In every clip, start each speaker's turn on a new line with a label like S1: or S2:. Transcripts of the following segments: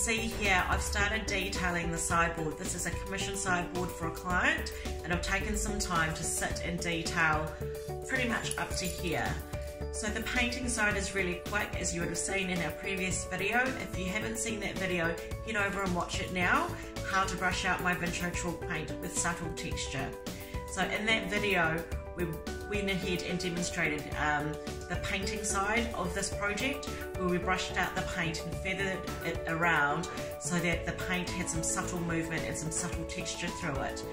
S1: see here I've started detailing the sideboard. This is a commission sideboard for a client, and I've taken some time to sit and detail pretty much up to here. So the painting side is really quick, as you would have seen in our previous video. If you haven't seen that video, head over and watch it now, how to brush out my Vintro chalk paint with subtle texture. So in that video, we went ahead and demonstrated the painting side of this project, where we brushed out the paint and feathered it around so that the paint had some subtle movement and some subtle texture through it.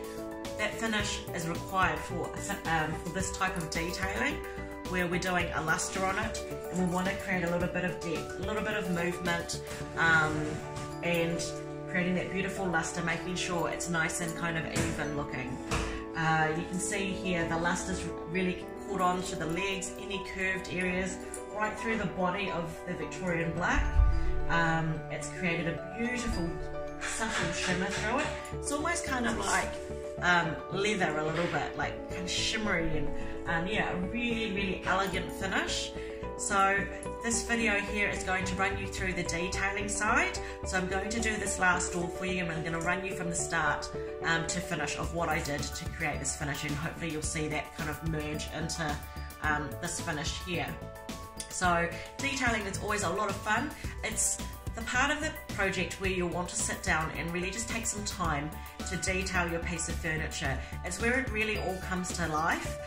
S1: That finish is required for this type of detailing, where we're doing a lustre on it, and we want to create a little bit of depth, a little bit of movement, and creating that beautiful lustre, making sure it's nice and kind of even looking. You can see here the luster's really caught on to the legs, any curved areas, right through the body of the Victorian Black. It's created a beautiful subtle shimmer through it. It's almost kind of like leather a little bit, like kind of shimmery, and yeah, a really, really elegant finish. So this video here is going to run you through the detailing side. So I'm going to do this last door for you, and I'm going to run you from the start to finish of what I did to create this finish, and hopefully you'll see that kind of merge into this finish here. So detailing is always a lot of fun. It's the part of the project where you'll want to sit down and really just take some time to detail your piece of furniture. It's where it really all comes to life.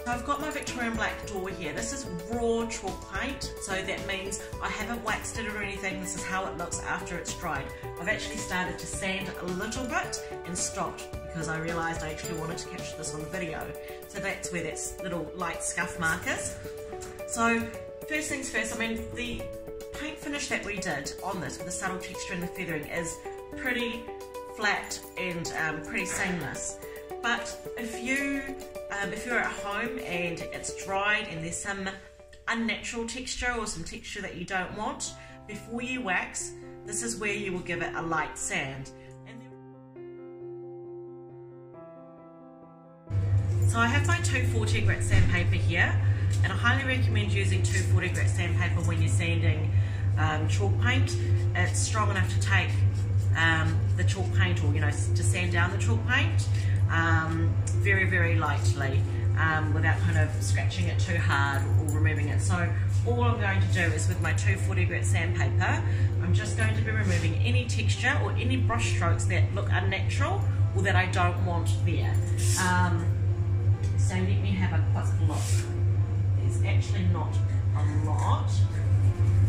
S1: So I've got my Victorian Black door here. This is raw chalk paint, so that means I haven't waxed it or anything. This is how it looks after it's dried. I've actually started to sand a little bit and stopped because I realised I actually wanted to capture this on video. So that's where that little light scuff mark is. So first things first, I mean, the paint finish that we did on this with the subtle texture and the feathering is pretty flat and pretty seamless. But if you're at home and it's dried and there's some unnatural texture or some texture that you don't want, before you wax, this is where you will give it a light sand. So I have my 240 grit sandpaper here, and I highly recommend using 240 grit sandpaper when you're sanding chalk paint. It's strong enough to take the chalk paint, or to sand down the chalk paint very, very lightly, without kind of scratching it too hard or removing it. So all I'm going to do is, with my 240 grit sandpaper, I'm just going to be removing any texture or any brush strokes that look unnatural or that I don't want there. So let me have a quick look. There's actually not a lot,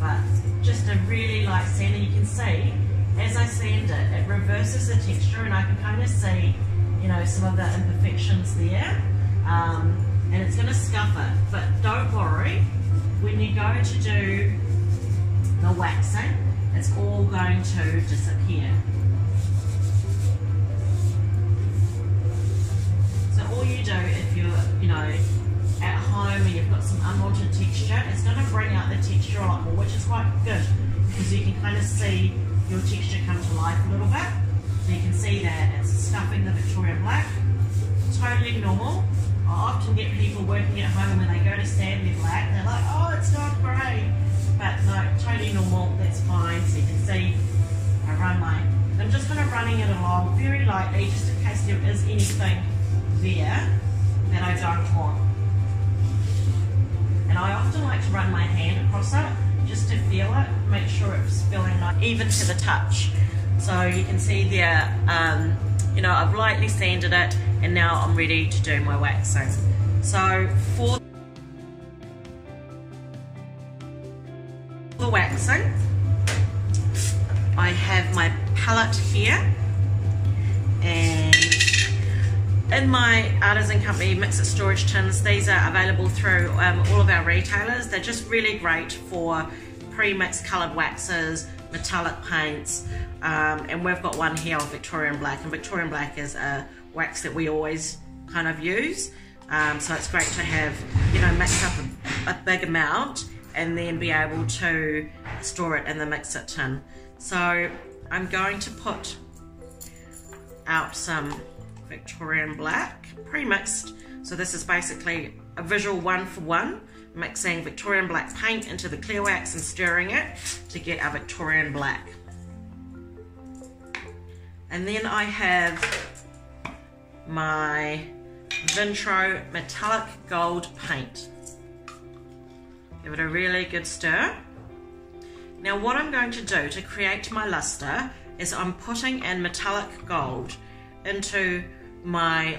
S1: but just a really light sand, and you can see as I sand it, it reverses the texture, and I can kind of see some of the imperfections there, and it's going to scuff it. But don't worry, when you go to do the waxing, it's all going to disappear. So all you do, if you're at home and you've got some unwanted texture, it's going to bring out the texture a lot more, which is quite good because you can kind of see your texture come to life a little bit. So you can see that it's scuffing the Victorian Black. Totally normal. I often get people working at home, and when they go to sand their black, they're like, oh, it's not grey. But no, totally normal, that's fine. So you can see I'm just kind of running it along very lightly, just in case there is anything there that I don't want. And I often like to run my hand across it just to feel it, make sure it's feeling like even to the touch. So you can see there, I've lightly sanded it, and now I'm ready to do my waxing. So for the waxing, I have my palette here, and in my Artisan Company Mix It Storage Tins, these are available through all of our retailers. They're just really great for pre-mixed coloured waxes, metallic paints, and we've got one here of Victorian Black, and Victorian Black is a wax that we always kind of use, so it's great to have, mix up a big amount and then be able to store it in the Mix It tin. So I'm going to put out some Victorian Black pre-mixed. So this is basically a visual 1-for-1 mixing Victorian black paint into the clear wax and stirring it to get our Victorian black. And then I have my Vintro metallic gold paint. Give it a really good stir. Now what I'm going to do to create my lustre is I'm putting in metallic gold into my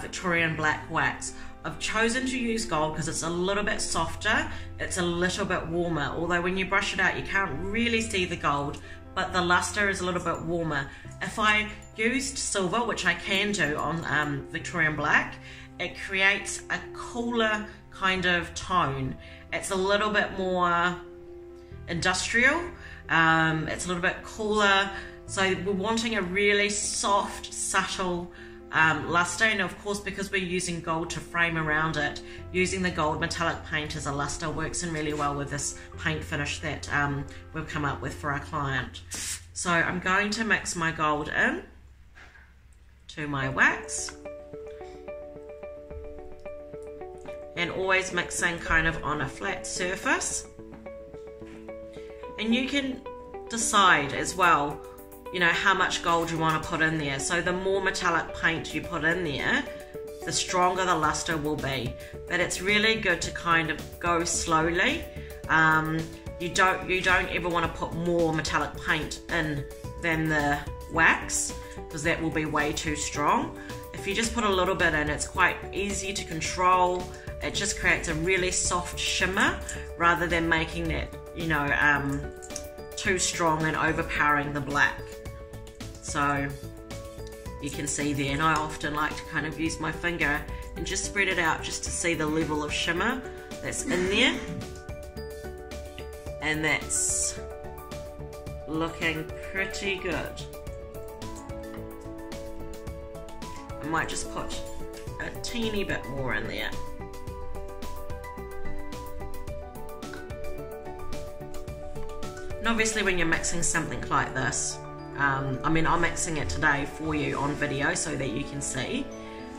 S1: Victorian black wax. I've chosen to use gold because it's a little bit softer, it's a little bit warmer, although when you brush it out you can't really see the gold, but the lustre is a little bit warmer. If I used silver, which I can do on Victorian black, it creates a cooler kind of tone. It's a little bit more industrial, it's a little bit cooler, so we're wanting a really soft, subtle lustre, and of course because we're using gold to frame around it, using the gold metallic paint as a lustre works in really well with this paint finish that we've come up with for our client. So I'm going to mix my gold in to my wax, and always mixing kind of on a flat surface. And you can decide as well, you know, how much gold you want to put in there. So the more metallic paint you put in there, the stronger the lustre will be. But it's really good to kind of go slowly. You don't ever want to put more metallic paint in than the wax, because that will be way too strong. If you just put a little bit in, it's quite easy to control. It just creates a really soft shimmer rather than making that, you know, too strong and overpowering the black. So you can see there, and I often like to kind of use my finger and just spread it out just to see the level of shimmer that's in there. And that's looking pretty good. I might just put a teeny bit more in there. And obviously when you're mixing something like this, I mean, I'm mixing it today for you on video so that you can see,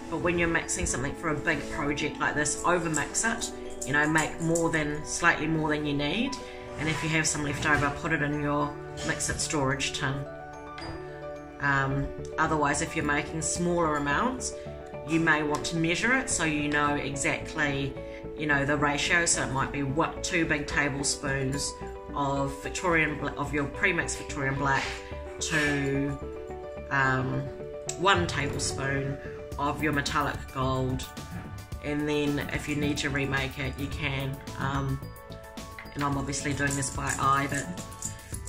S1: but when you're mixing something for a big project like this, over mix it, you know, make slightly more than you need, and if you have some left over, put it in your mix it storage tin. Otherwise, if you're making smaller amounts, you may want to measure it so you know exactly, you know, the ratio. So it might be 2 big tablespoons of your pre-mixed Victorian black to 1 tablespoon of your metallic gold, and then if you need to remake it, you can. And I'm obviously doing this by eye, but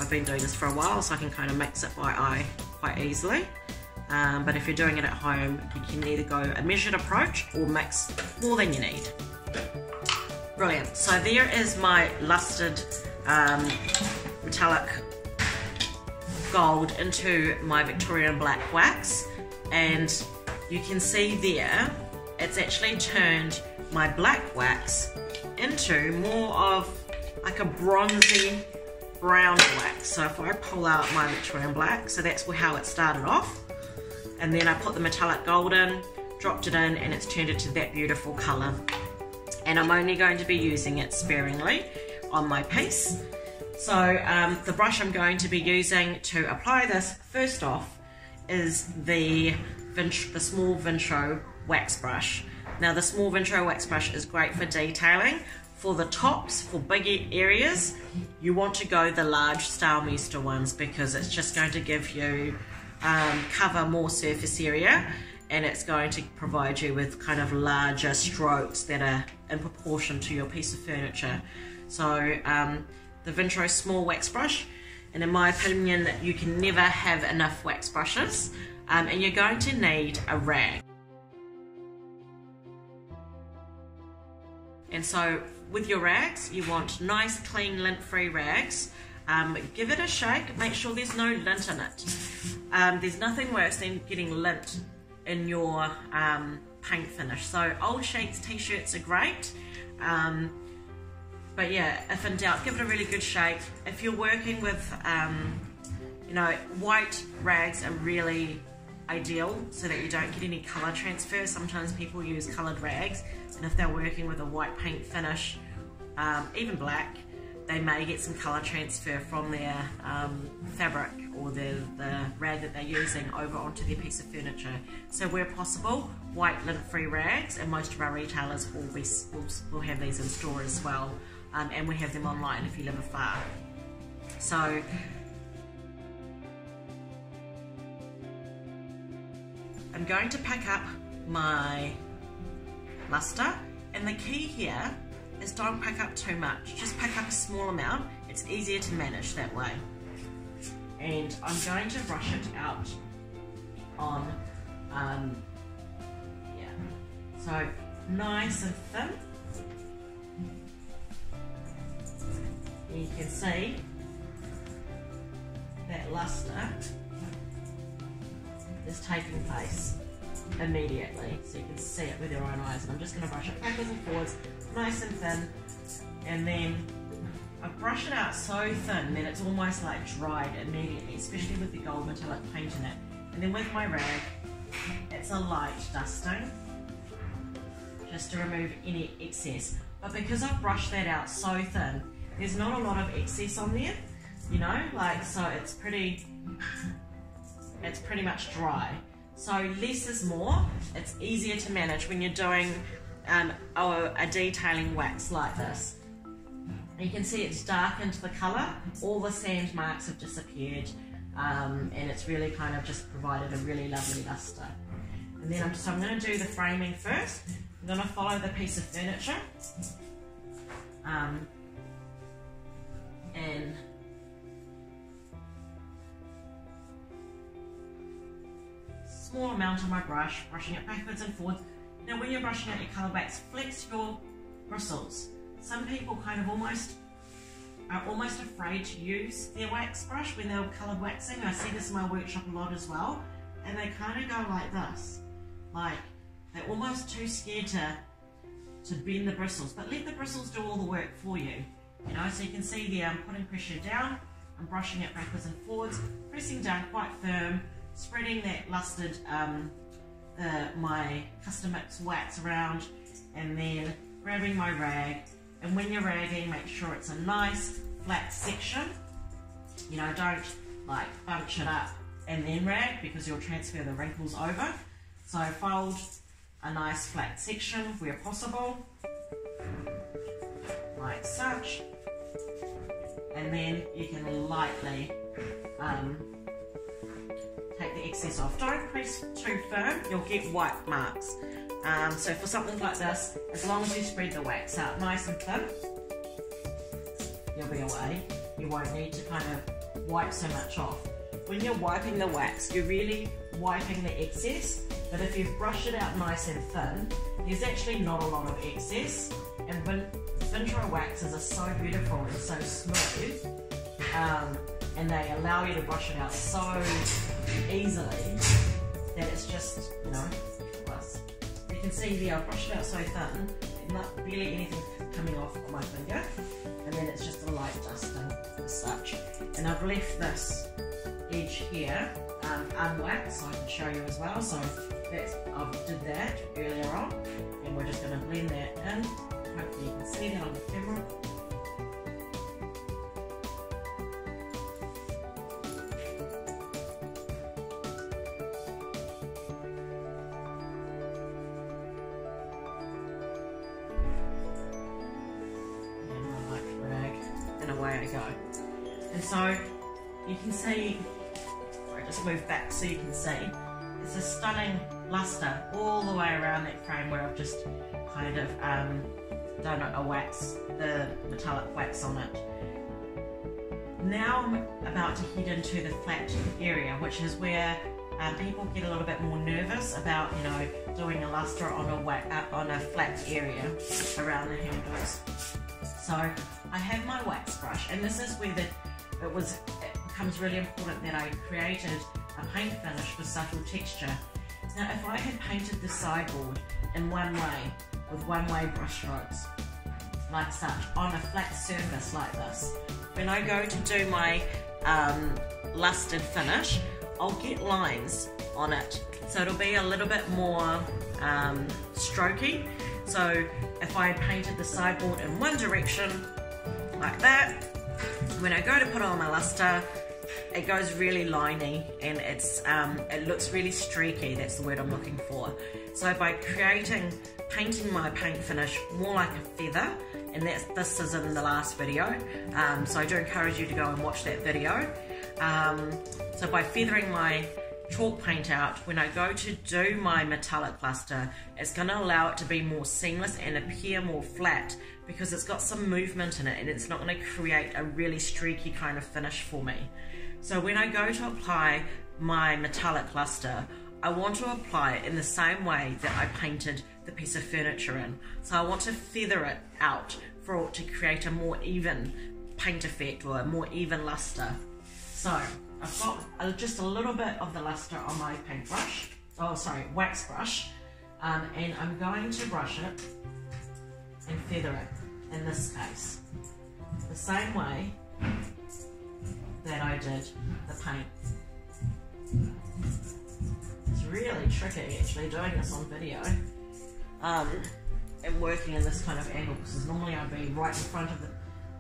S1: I've been doing this for a while, so I can kind of mix it by eye quite easily. But if you're doing it at home, you can either go a measured approach or mix more than you need. Brilliant. So there is my lustered metallic gold into my Victorian black wax, and you can see there it's actually turned my black wax into more of like a bronzy brown wax. So if I pull out my Victorian black, so that's how it started off, and then I put the metallic gold in, dropped it in, and it's turned it to that beautiful colour. And I'm only going to be using it sparingly on my piece. So the brush I'm going to be using to apply this first off is the small Vintro wax brush. Now the small Vintro wax brush is great for detailing. For the tops, for big areas, you want to go the large Stylemaster ones, because it's just going to give you cover more surface area, and it's going to provide you with kind of larger strokes that are in proportion to your piece of furniture. So the Vintro small wax brush, and in my opinion you can never have enough wax brushes, and you're going to need a rag. And so with your rags, you want nice clean lint-free rags. Give it a shake, make sure there's no lint in it. There's nothing worse than getting lint in your paint finish. So old sheets, t-shirts are great. But yeah, if in doubt, give it a really good shake. If you're working with, you know, white rags are really ideal so that you don't get any colour transfer. Sometimes people use coloured rags, and if they're working with a white paint finish even black, they may get some colour transfer from their fabric or the rag that they're using over onto their piece of furniture. So where possible, white lint-free rags, and most of our retailers will have these in store as well, and we have them online if you live afar. So I'm going to pack up my Lustre, and the key here is don't pack up too much, just pack up a small amount. It's easier to manage that way. And I'm going to brush it out on, so nice and thin. You can see that Lustre is taking place immediately, so you can see it with your own eyes. And I'm just going to brush it backwards and forwards, nice and thin, and then I brush it out so thin that it's almost like dried immediately, especially with the gold metallic paint in it. And then with my rag, it's a light dusting, just to remove any excess. But because I've brushed that out so thin, there's not a lot of excess on there, you know, like, so it's pretty much dry. So less is more. It's easier to manage when you're doing a detailing wax like this. You can see it's darkened the colour, all the sand marks have disappeared, and it's really kind of just provided a really lovely lustre. And then I'm going to do the framing first. I'm going to follow the piece of furniture, and small amount on my brush, brushing it backwards and forwards. Now when you're brushing out your colour wax, flex your bristles. Some people kind of are almost afraid to use their wax brush when they're coloured waxing. I see this in my workshop a lot as well, and they kind of go like this, like they're almost too scared to bend the bristles, but let the bristles do all the work for you. You know, so you can see there I'm putting pressure down, I'm brushing it backwards and forwards, pressing down quite firm, spreading that lustered my custom mix wax around, and then grabbing my rag. And when you're ragging, make sure it's a nice flat section. You know, don't like bunch it up and then rag, because you'll transfer the wrinkles over. So fold a nice flat section where possible, like such, and then you can lightly take the excess off. Don't press too firm, you'll get white marks. So for something like this, as long as you spread the wax out nice and thin, you'll be away. You won't need to kind of wipe so much off. When you're wiping the wax, you're really wiping the excess, but if you've brushed it out nice and thin, there's actually not a lot of excess. And Victorian waxes are so beautiful and so smooth, and they allow you to brush it out so easily that it's just, you know, plus. You can see there, I've brushed it out so thin, not really anything coming off on my finger, and then it's just a light dusting as such. And I've left this edge here unwaxed, so I can show you as well. So that's, I did that earlier on, and we're just going to blend that in. Hopefully you can see that on the camera. Away I go. And so you can see, I just move back so you can see, it's a stunning lustre all the way around that frame where I've just kind of done a wax, the metallic wax on it. Now I'm about to head into the flat area, which is where people get a little bit more nervous about, you know, doing a lustre on a flat area around the handles. So I have my wax brush, and this is where it becomes really important that I created a paint finish with subtle texture. Now if I had painted the sideboard in one way, with one-way brush strokes, like such, on a flat surface like this, when I go to do my lustered finish, I'll get lines on it. So it'll be a little bit more strokey. So if I painted the sideboard in one direction, like that, when I go to put on my lustre, it goes really liney and it looks really streaky. That's the word I'm looking for. So by painting my paint finish more like a feather, and this is in the last video, so I do encourage you to go and watch that video. So by feathering my chalk paint out, when I go to do my metallic lustre, it's going to allow it to be more seamless and appear more flat, because it's got some movement in it and it's not going to create a really streaky kind of finish for me. So when I go to apply my metallic lustre, I want to apply it in the same way that I painted the piece of furniture in. So I want to feather it out for it to create a more even paint effect, or a more even lustre. So I've got just a little bit of the lustre on my paintbrush, wax brush, and I'm going to brush it and feather it in this case, the same way that I did the paint. It's really tricky actually doing this on video and working in this kind of angle, because normally I'd be right in front of the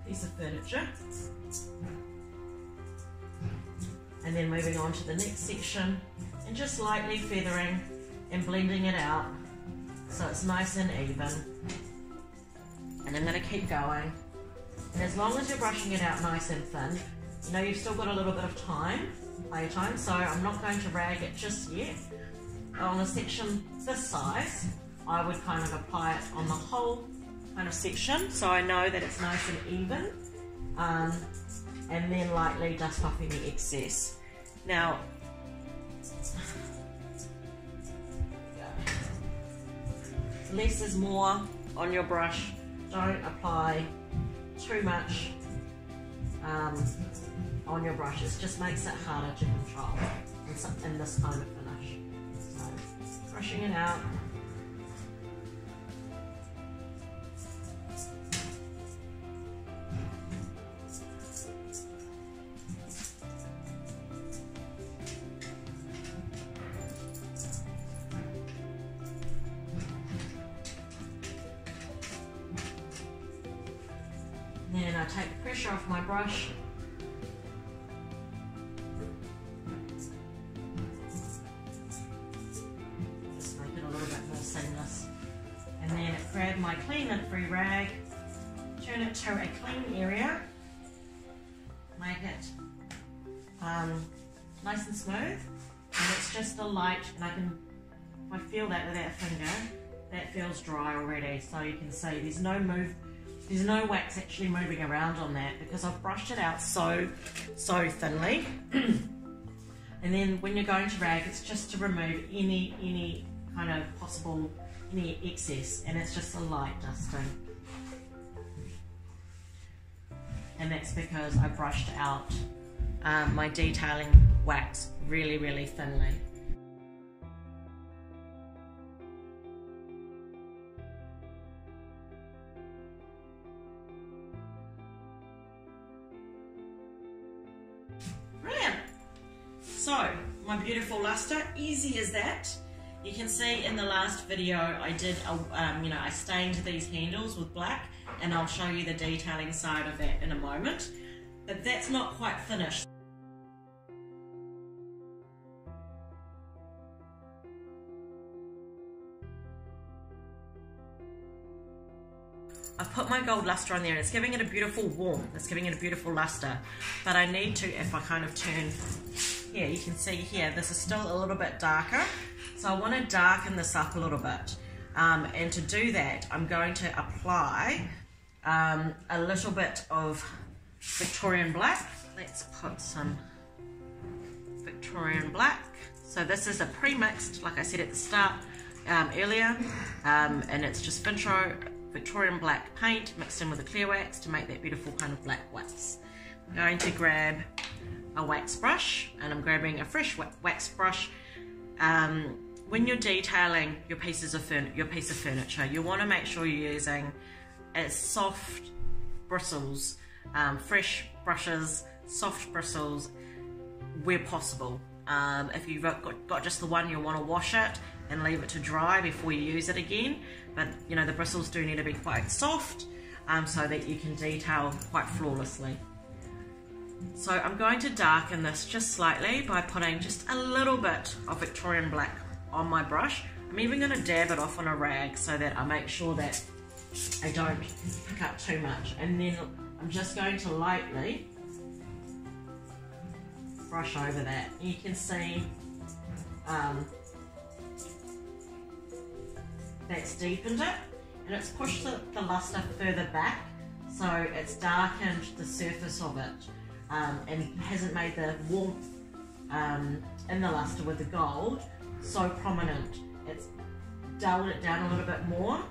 S1: piece of furniture. And then moving on to the next section and just lightly feathering and blending it out so it's nice and even. And I'm going to keep going. And as long as you're brushing it out nice and thin, you know you've still got a little bit of time, playtime, so I'm not going to rag it just yet. On a section this size, I would kind of apply it on the whole kind of section, so I know that it's nice and even, and then lightly dust off any excess. Now, less is more on your brush. Don't apply too much on your brush. It just makes it harder to control in this kind of finish. So, brushing it out. Then I take the pressure off my brush. Just make it a little bit more seamless. And then grab my clean and free rag, turn it to a clean area, make it nice and smooth. And it's just a light, and if I feel that with that finger, that feels dry already. So you can see there's no wax actually moving around on that, because I've brushed it out so thinly. And then when you're going to rag, it's just to remove any kind of possible, any excess, and it's just a light dusting. And that's because I brushed out my detailing wax really, really thinly. So, my beautiful lustre, easy as that. You can see in the last video I did, I stained these handles with black, and I'll show you the detailing side of that in a moment. But that's not quite finished. I've put my gold lustre on there, and it's giving it a beautiful warmth, it's giving it a beautiful lustre. But I need to, if I kind of turn here, you can see here, this is still a little bit darker. So I want to darken this up a little bit. And to do that, I'm going to apply a little bit of Victorian Black. Let's put some Victorian Black. So this is a pre-mixed, like I said at the start earlier, and it's just Victorian Black paint mixed in with a clear wax to make that beautiful kind of black wax. I'm going to grab a wax brush, and I'm grabbing a fresh wax brush. When you're detailing your piece of furniture, you want to make sure you're using soft bristles, fresh brushes, soft bristles where possible. If you've got just the one, you'll want to wash it, and leave it to dry before you use it again. But you know, the bristles do need to be quite soft so that you can detail quite flawlessly. So I'm going to darken this just slightly by putting just a little bit of Victorian Black on my brush. I'm even going to dab it off on a rag so that I make sure that I don't pick up too much. And then I'm just going to lightly brush over that. You can see that's deepened it, and it's pushed the lustre further back, so it's darkened the surface of it and hasn't made the warmth in the lustre with the gold so prominent. It's dulled it down a little bit more.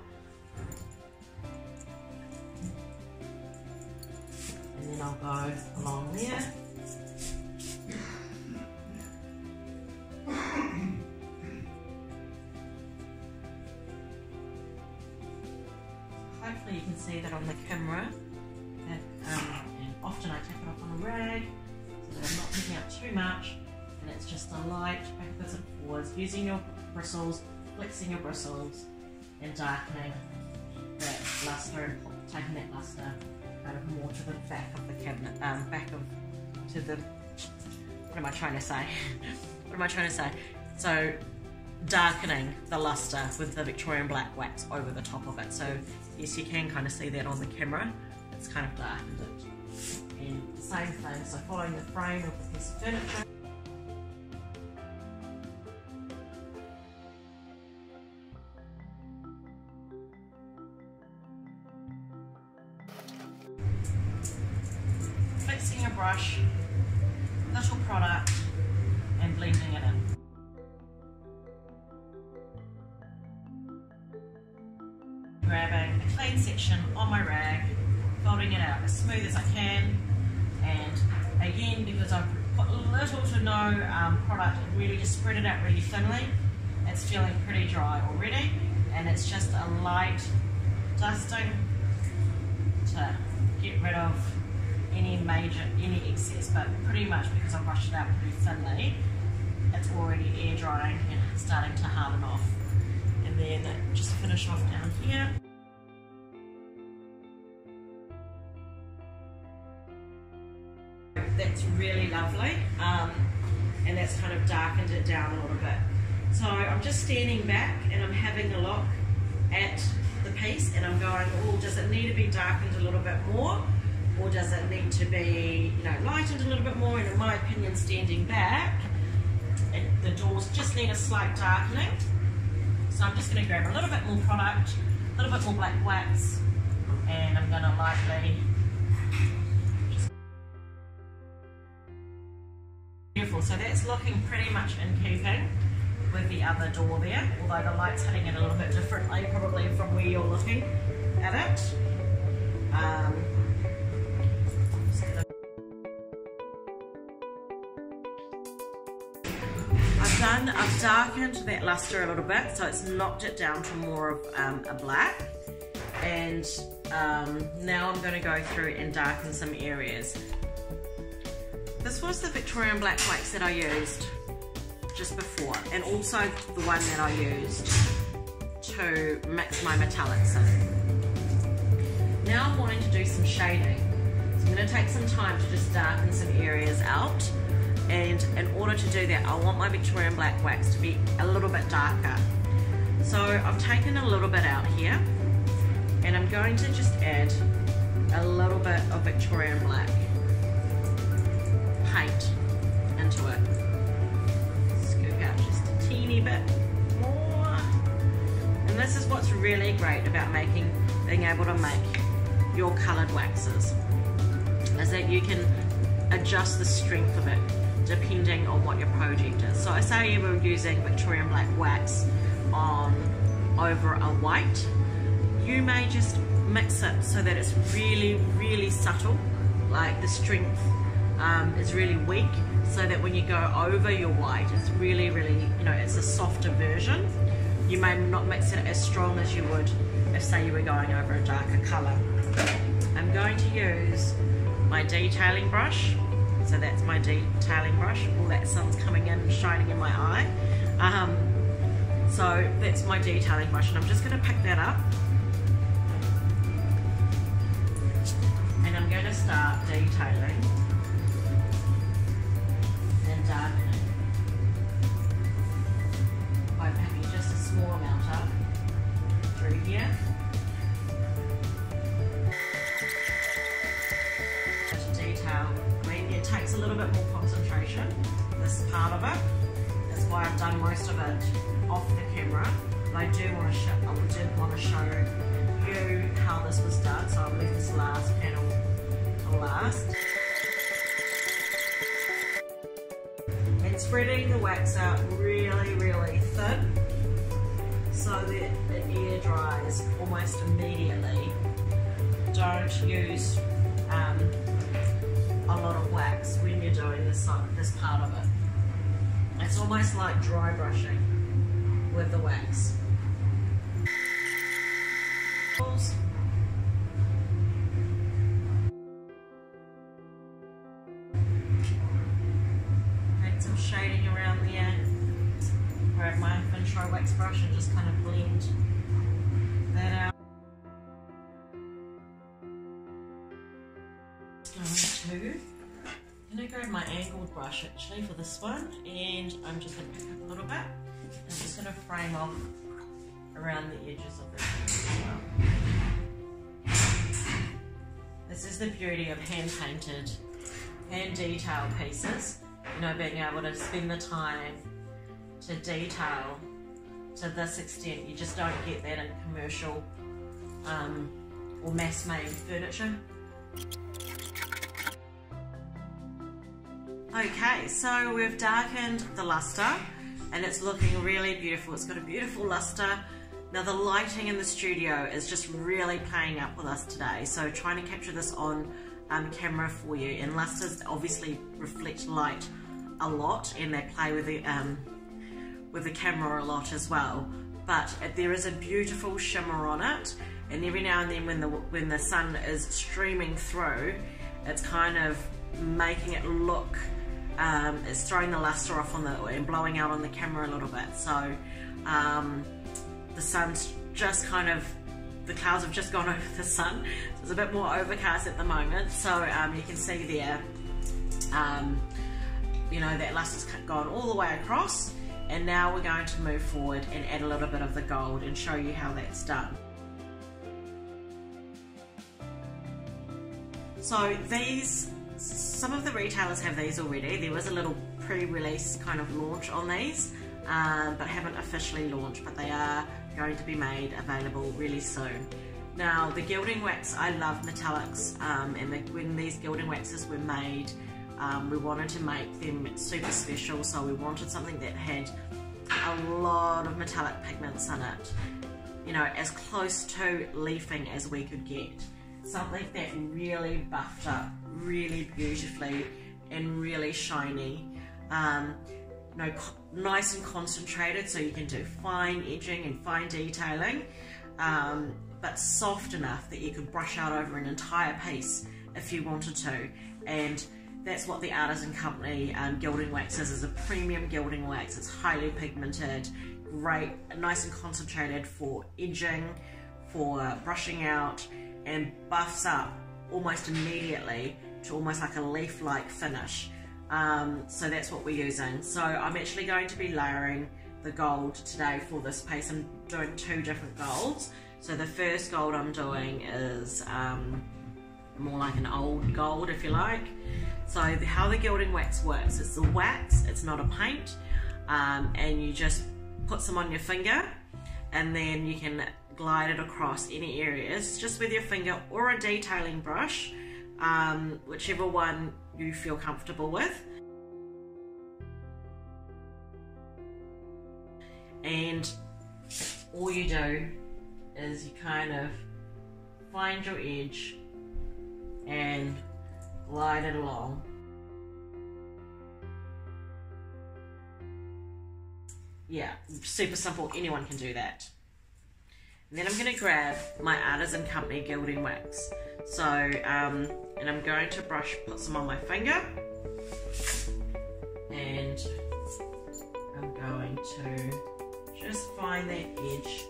S1: And then I'll go along there. Hopefully you can see that on the camera. And often I take it off on a rag so that I'm not picking up too much, and it's just a light backwards and forwards, using your bristles, flexing your bristles and darkening that lustre and taking that lustre kind of more to the back of the cabinet, to the, what am I trying to say? What am I trying to say? So darkening the lustre with the Victorian Black Wax over the top of it. So yes, you can kind of see that on the camera. It's kind of darkened it. And the same thing, so following the frame of the piece of furniture. Fixing your brush, little product, and blending it in. Grabbing a clean section on my rag, folding it out as smooth as I can, and again, because I've put little to no product, and really just spread it out really thinly, it's feeling pretty dry already, and it's just a light dusting to get rid of any excess, but pretty much because I brushed it out pretty thinly, it's already air drying and starting to harden off. And then just finish off down here. That's really lovely, and that's kind of darkened it down a little bit. So I'm just standing back and I'm having a look at the piece, and I'm going, oh, does it need to be darkened a little bit more? Or does it need to be, you know, lightened a little bit more? And in my opinion, standing back, the doors just need a slight darkening. So I'm just going to grab a little bit more product, a little bit more black wax, and I'm going to lightly just... Beautiful. So that's looking pretty much in keeping with the other door there, although the light's hitting it a little bit differently probably from where you're looking at it. I've darkened that lustre a little bit, so it's knocked it down to more of a black, and now I'm going to go through and darken some areas. This was the Victorian Black Wax that I used just before, and also the one that I used to mix my metallics in. Now I'm wanting to do some shading, so I'm going to take some time to just darken some areas out. And in order to do that, I want my Victorian Black Wax to be a little bit darker. So I've taken a little bit out here, and I'm going to just add a little bit of Victorian Black paint into it. Scoop out just a teeny bit more. And this is what's really great about being able to make your coloured waxes, is that you can adjust the strength of it depending on what your project is. So I say you were using Victorian Black Wax over a white, you may just mix it so that it's really, really subtle, like the strength is really weak, so that when you go over your white, it's really, really, you know, it's a softer version. You may not mix it as strong as you would if, say, you were going over a darker colour. I'm going to use my detailing brush. So that's my detailing brush. All that sun's coming in and shining in my eye. So that's my detailing brush, and I'm just going to pick that up. And I'm going to start detailing and darkening by picking just a small amount up through here. To detail, I mean, it takes a little bit more concentration, this part of it. That's why I've done most of it off the camera. But I did want to show you how this was done, so I'll leave this last panel to last. And spreading the wax out really, really thin so that it air dries almost immediately. Don't use a lot of wax when you're doing this part of it. It's almost like dry brushing with the wax. Add some shading around there. Grab my Victorian wax brush and just kind of blend that out. I'm going to grab my angled brush actually for this one, and I'm just going to pick up a little bit. I'm just going to frame off around the edges of this as well. This is the beauty of hand-painted, hand-detailed pieces. You know, being able to spend the time to detail to this extent. You just don't get that in commercial or mass-made furniture. Okay, so we've darkened the lustre and it's looking really beautiful. It's got a beautiful lustre. Now the lighting in the studio is just really playing up with us today, so trying to capture this on camera for you. And lustres obviously reflect light a lot, and they play with the camera a lot as well. But there is a beautiful shimmer on it, and every now and then when the sun is streaming through, it's kind of making it look, it's throwing the lustre off and blowing out on the camera a little bit. So the sun's just kind of, the clouds have just gone over the sun, so it's a bit more overcast at the moment. So you can see there, you know, that lustre's gone all the way across, and now we're going to move forward and add a little bit of the gold and show you how that's done. So these, some of the retailers have these already. There was a little pre-release kind of launch on these, but haven't officially launched, but they are going to be made available really soon. Now the gilding wax, I love metallics, and when these gilding waxes were made, we wanted to make them super special, so we wanted something that had a lot of metallic pigments in it, you know, as close to leafing as we could get. Something that really buffed up really beautifully and really shiny, you know, nice and concentrated, so you can do fine edging and fine detailing, but soft enough that you could brush out over an entire piece if you wanted to. And that's what the Artisan Company Gilding Wax is a premium gilding wax. It's highly pigmented, great, nice and concentrated for edging, for brushing out, and buffs up almost immediately to almost like a leaf-like finish. So that's what we're using. So I'm actually going to be layering the gold today for this piece. I'm doing two different golds. So the first gold I'm doing is more like an old gold, if you like. So how the gilding wax works, it's the wax, it's not a paint, and you just put some on your finger, and then you can glide it across any areas just with your finger or a detailing brush, whichever one you feel comfortable with. And all you do is you kind of find your edge and glide it along. Yeah, super simple, anyone can do that. And then I'm going to grab my Artisan Company Gilding Wax. So, and I'm going to put some on my finger, and I'm going to just find that edge.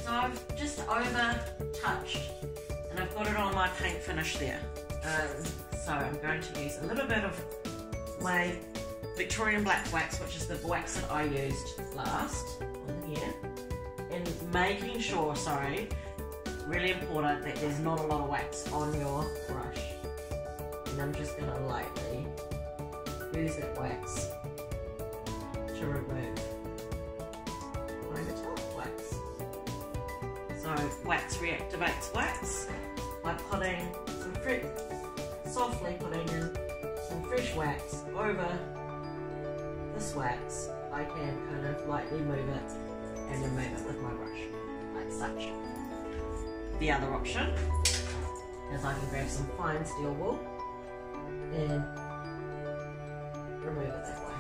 S1: So I've just over touched and I've got it on my paint finish there. So I'm going to use a little bit of my Victorian Black Wax, which is the wax that I used last on here, and making sure, sorry, really important, that there's not a lot of wax on your brush. And I'm just going to lightly use that wax to remove my metallic wax. So wax reactivates wax by putting some softly putting in some fresh wax over this wax. I can kind of lightly move it and remove it with my brush, like such. The other option is I can grab some fine steel wool and remove it that way.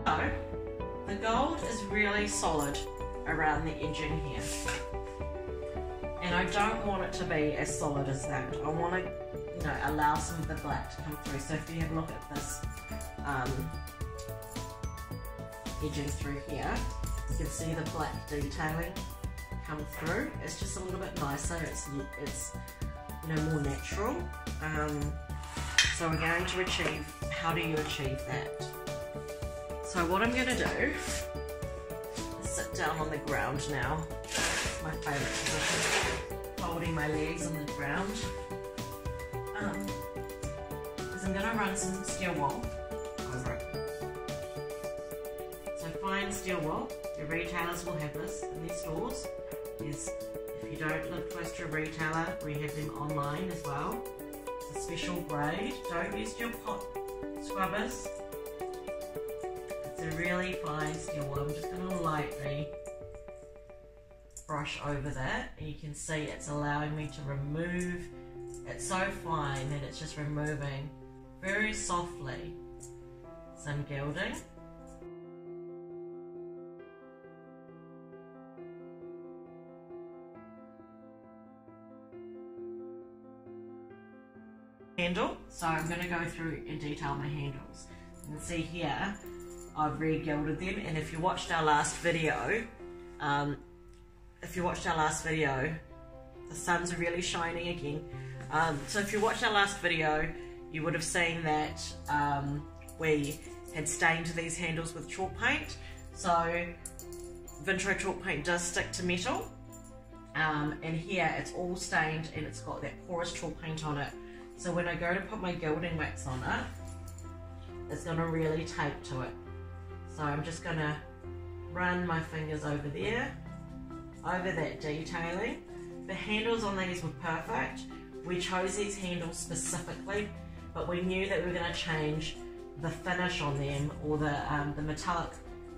S1: So, the gold is really solid around the edging here. And I don't want it to be as solid as that. I want to, you know, allow some of the black to come through. So if you have a look at this edging through here, you can see the black detailing come through. It's just a little bit nicer. It's you know, more natural. So we're going to achieve. How do you achieve that? So what I'm going to do is sit down on the ground now. It's my favourite position, holding my legs on the ground. Is I'm going to run some steel wool over it. So fine steel wool. Your retailers will have this in their stores. If you don't live close to a retailer, we have them online as well. It's a special grade. Don't use your pot scrubbers. It's a really fine steel wool. I'm just going to lightly brush over that, and you can see it's allowing me to remove. It's so fine that it's just removing very softly some gilding. Handle. So I'm going to go through and detail my handles. You can see here I've re-gilded them, and if you watched our last video, the suns are really shining again. So if you watched our last video, you would have seen that we had stained these handles with chalk paint. So Vintro chalk paint does stick to metal, and here it's all stained and it's got that porous chalk paint on it. So when I go to put my gilding wax on it, it's going to really tape to it. So I'm just going to run my fingers over there, over that detailing. The handles on these were perfect. We chose these handles specifically, but we knew that we were going to change the finish on them, or the metallic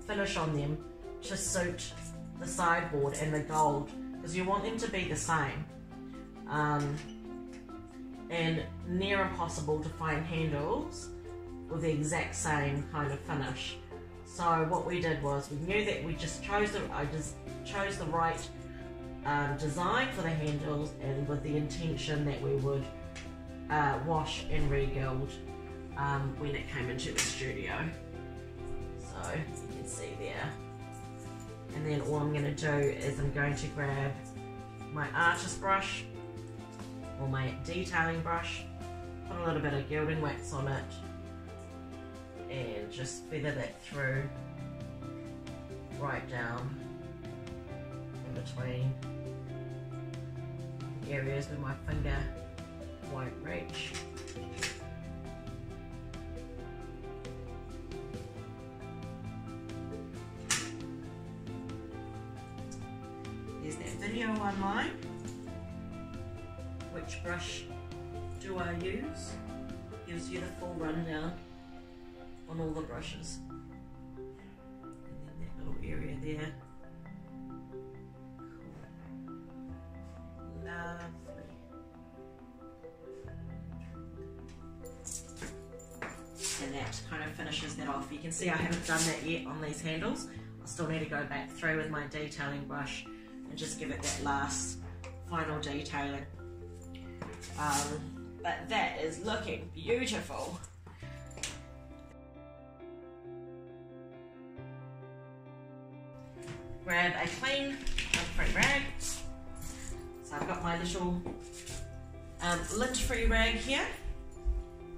S1: finish on them, to suit the sideboard and the gold, because you want them to be the same. And near impossible to find handles with the exact same kind of finish. So what we did was, we knew that we just chose the right design for the handles, and with the intention that we would wash and re-gild when it came into the studio. So you can see there. And then all I'm going to do is I'm going to grab my artist brush or my detailing brush, put a little bit of gilding wax on it, and just feather that through right down in between areas where my finger won't reach. There's that video online. Which brush do I use? Gives you the full rundown on all the brushes. And then that little area there. of finishes that off. You can see I haven't done that yet on these handles. I still need to go back through with my detailing brush and just give it that last final detailing. But that is looking beautiful. Grab a clean lint-free rag. So I've got my little lint-free rag here,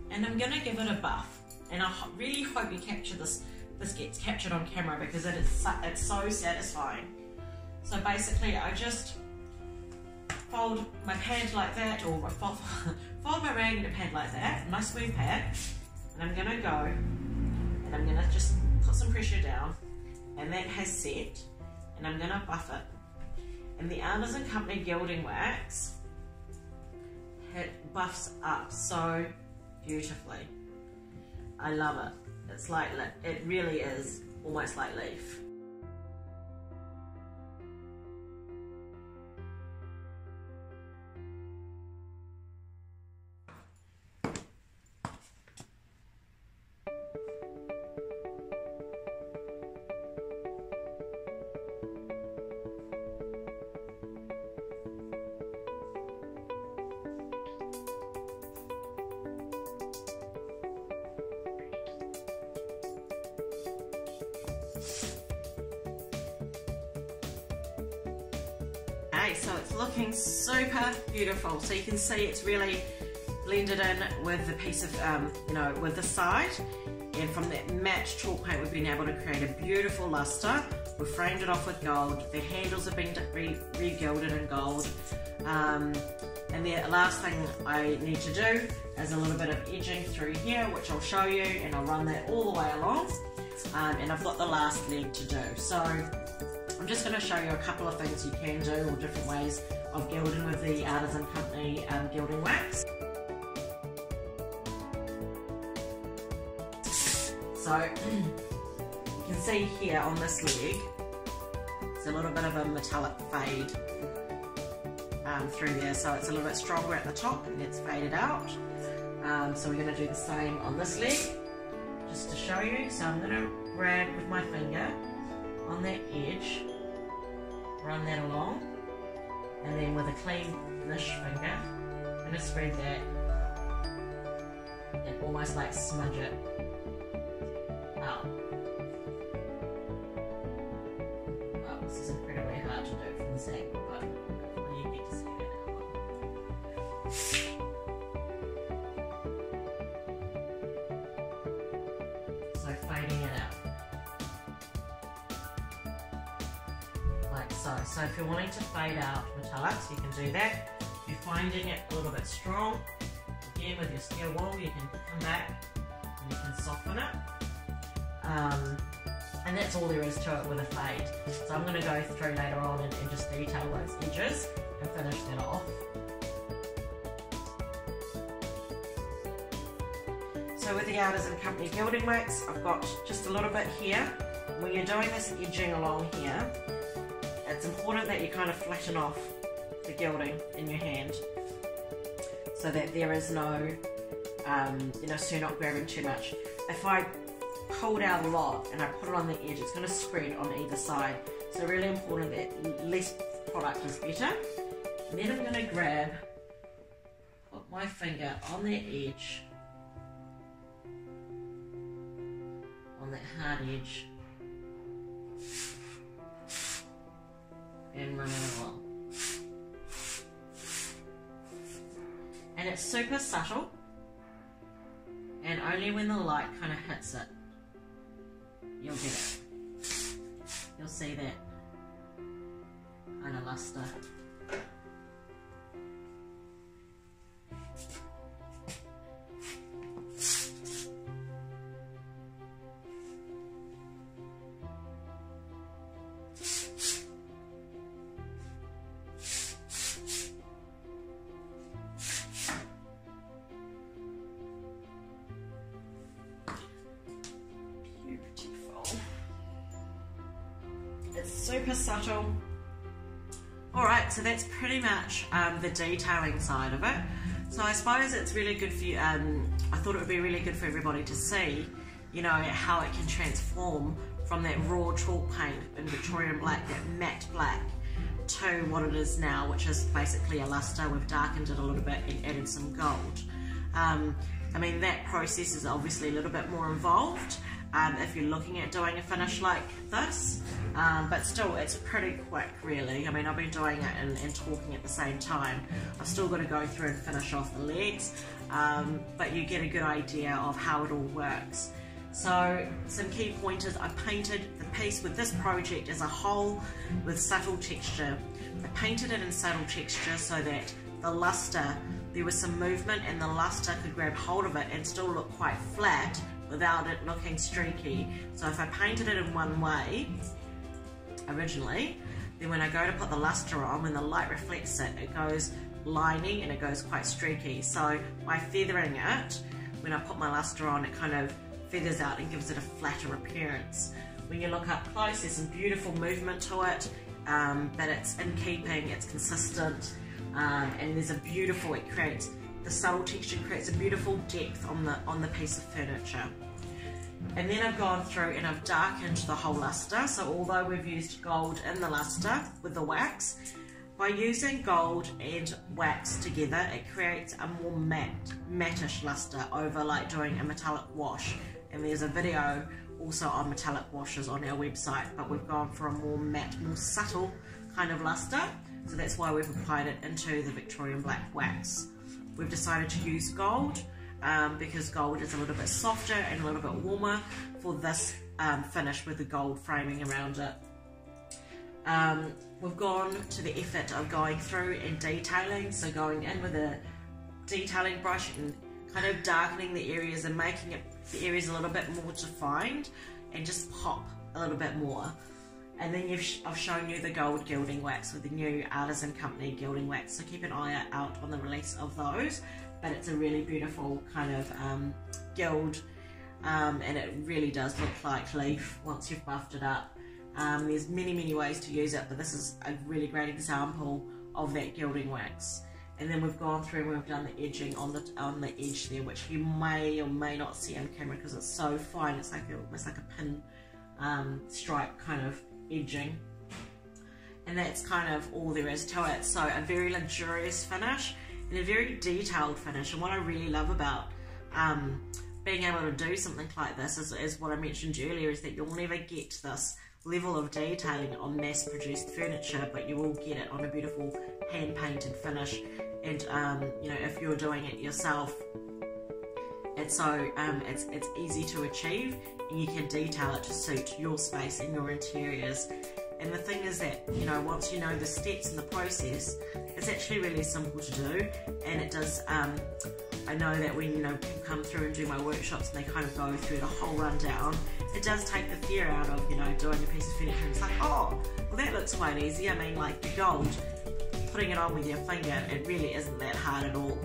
S1: and I'm gonna give it a buff. And I really hope you capture this gets captured on camera, because it's so satisfying. So basically, I just fold my pad like that, or fold my rag in a pad like that, my smooth pad, and I'm gonna go and I'm gonna just put some pressure down, and that has set, and I'm gonna buff it. And the Artisan Company Gilding Wax, it buffs up so beautifully. I love it. It's like, it really is almost like leaf. So it's looking super beautiful. So you can see it's really blended in with the piece of, with the side. And from that matte chalk paint, we've been able to create a beautiful lustre. We've framed it off with gold. The handles have been re-gilded in gold. And the last thing I need to do is a little bit of edging through here, which I'll show you, and I'll run that all the way along. And I've got the last leg to do. So I'm just going to show you a couple of things you can do, or different ways of gilding with the Artisan Company Gilding Wax. So you can see here on this leg, it's a little bit of a metallic fade through there, so it's a little bit stronger at the top and it's faded out. So we're going to do the same on this leg, just to show you. So I'm going to grab with my finger on that edge, run that along, and then with a clean-ish finger, I'm going to spread that and almost like smudge it out. Well, this is incredibly hard to do from this angle, but hopefully you get to see that now. So fading it out. Like so. So if you're wanting to fade out metallics, you can do that. If you're finding it a little bit strong, again with your steel wool, you can come back and you can soften it. And that's all there is to it with a fade. So I'm going to go through later on and just detail those edges and finish that off. So with the Artisan Company Gilding Wax, I've got just a little bit here. When you're doing this edging along here, it's important that you kind of flatten off the gilding in your hand, so that there is no, so you're not grabbing too much. If I pulled out a lot and I put it on the edge, it's going to spread on either side. So really important that less product is better. And then I'm going to put my finger on that edge, on that hard edge, and run it along. And it's super subtle, and only when the light kind of hits it, you'll get it. You'll see that kind of lustre. It's super subtle. Alright, so that's pretty much the detailing side of it. So I suppose it's really good for you, I thought it would be really good for everybody to see. you know, how it can transform from that raw chalk paint in Victorian Black, that matte black, to what it is now, which is basically a lustre. We've darkened it a little bit and added some gold. I mean, that process is obviously a little bit more involved if you're looking at doing a finish like this, but still it's pretty quick really. I mean, I've been doing it and talking at the same time. I've still got to go through and finish off the legs, but you get a good idea of how it all works. So some key pointers: I painted the piece with this project as a whole with subtle texture. I painted it in subtle texture so that the lustre, there was some movement and the lustre could grab hold of it and still look quite flat without it looking streaky. So if I painted it in one way originally, then when I go to put the lustre on, when the light reflects it, it goes lining and it goes quite streaky. So by feathering it, when I put my lustre on, it kind of feathers out and gives it a flatter appearance. When you look up close, there's some beautiful movement to it, but it's in keeping, it's consistent, and there's a beautiful, it creates, the subtle texture creates a beautiful depth on the piece of furniture. And then I've gone through and I've darkened the whole lustre. So although we've used gold in the lustre with the wax, by using gold and wax together, it creates a more mattish lustre over like doing a metallic wash. And there's a video also on metallic washes on our website, but we've gone for a more matte, more subtle kind of lustre. So that's why we've applied it into the Victorian Black Wax. We've decided to use gold because gold is a little bit softer and a little bit warmer for this finish with the gold framing around it. We've gone to the effort of going through and detailing, so going in with a detailing brush and kind of darkening the areas and making the areas a little bit more defined and just pop a little bit more. And then I've shown you the gold gilding wax with the new artisan company Gilding Wax, so keep an eye out on the release of those. But it's a really beautiful kind of gild, and it really does look like leaf once you've buffed it up. There's many ways to use it, but this is a really great example of that gilding wax. And then we've gone through and we've done the edging on the edge there, which you may or may not see on camera because it's so fine. It's like almost like a pin stripe kind of edging, and that's kind of all there is to it. So a very luxurious finish and a very detailed finish. And what I really love about being able to do something like this is what I mentioned earlier, is that you'll never get this level of detailing on mass-produced furniture, but you will get it on a beautiful hand-painted finish. And you know, if you're doing it yourself, it's so it's easy to achieve, and you can detail it to suit your space and your interiors. And the thing is that, you know, once you know the steps in the process, it's actually really simple to do. And it does, I know that when, you know, people come through and do my workshops and they kind of go through the whole rundown, it does take the fear out of, you know, doing a piece of furniture. And it's like, oh, well, that looks quite easy. I mean, like the gold, putting it on with your finger, it really isn't that hard at all.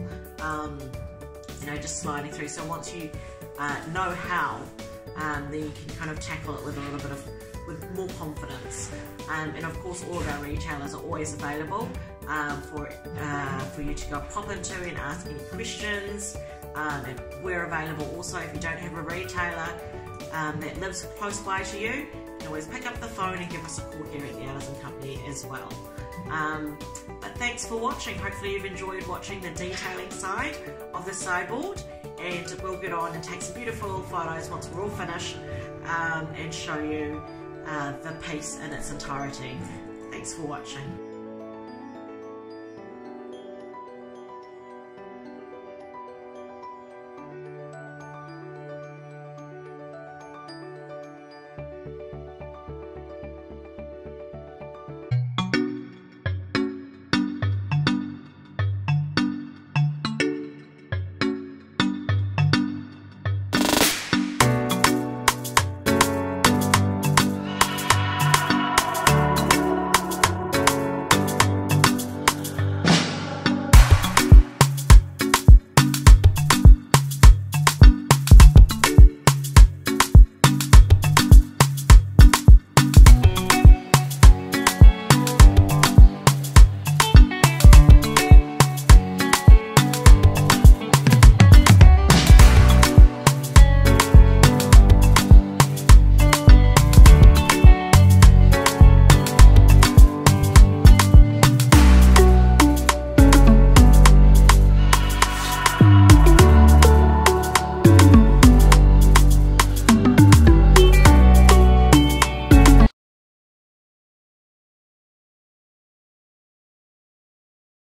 S1: You know, just sliding through. So once you know how, then you can kind of tackle it with a little bit of, with more confidence. And of course, all of our retailers are always available for you to go pop into and ask any questions. And we're available also if you don't have a retailer that lives close by to you. You can always pick up the phone and give us a call here at the Artisan Company as well. But thanks for watching. Hopefully you've enjoyed watching the detailing side of the sideboard, and we'll get on and take some beautiful photos once we're all finished and show you the piece in its entirety. Thanks for watching.